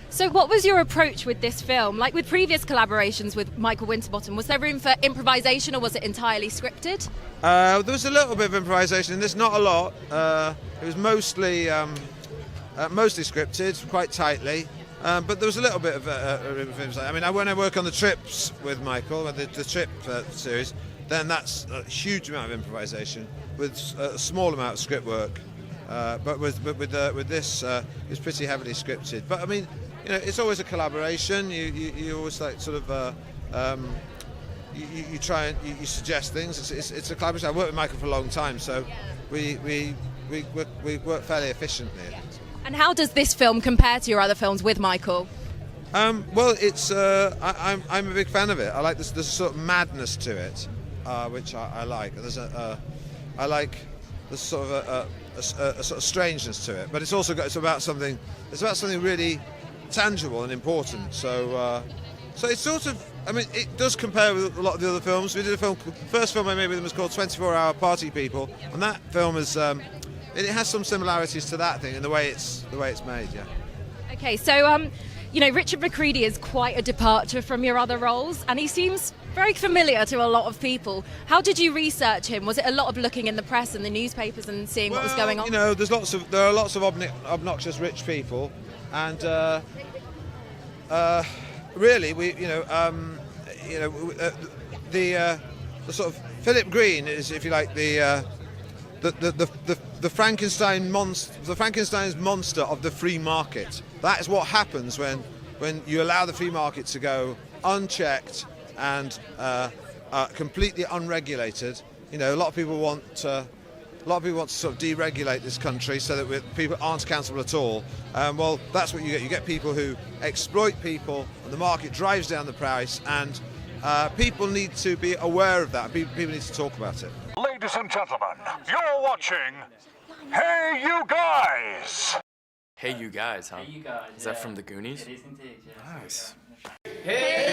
So what was your approach with this film? Like with previous collaborations with Michael Winterbottom, was there room for improvisation or was it entirely scripted? There was a little bit of improvisation in this, not a lot. It was mostly scripted, quite tightly. But there was a little bit of improvisation. I mean, when I work on the trips with Michael, the trip series, then that's a huge amount of improvisation with a small amount of script work. But with this, it's pretty heavily scripted. But I mean, you know, it's always a collaboration. You always like sort of you try and you suggest things. It's a collaboration. I worked with Michael for a long time, so we work fairly efficiently. And how does this film compare to your other films with Michael? Well, it's I'm a big fan of it. I like this. There's a sort of madness to it, which I like. I like there's sort of a sort of strangeness to it, but it's also it's about something really tangible and important. So it's sort of, I mean, it does compare with a lot of the other films. We did a film. The first film I made with them was called 24-Hour Party People, and that film is it has some similarities to that thing in the way it's made. Yeah. Okay, so you know, Richard McCready is quite a departure from your other roles, and he seems very familiar to a lot of people. How did you research him? Was it a lot of looking in the press and the newspapers and seeing what was going on? You know, there are lots of obnoxious rich people, and really, the sort of Philip Green is, if you like, the Frankenstein's monster of the free market. That is what happens when you allow the free market to go unchecked and completely unregulated. You know, a lot of people want to sort of deregulate this country so that people aren't accountable at all. Well, that's what you get. You get people who exploit people, and the market drives down the price, and people need to be aware of that. People need to talk about it. Ladies and gentlemen, you're watching Hey You Guys! Hey You Guys, huh? Hey, you guys. Is that from the Goonies? It is indeed, yes. Nice. Hey!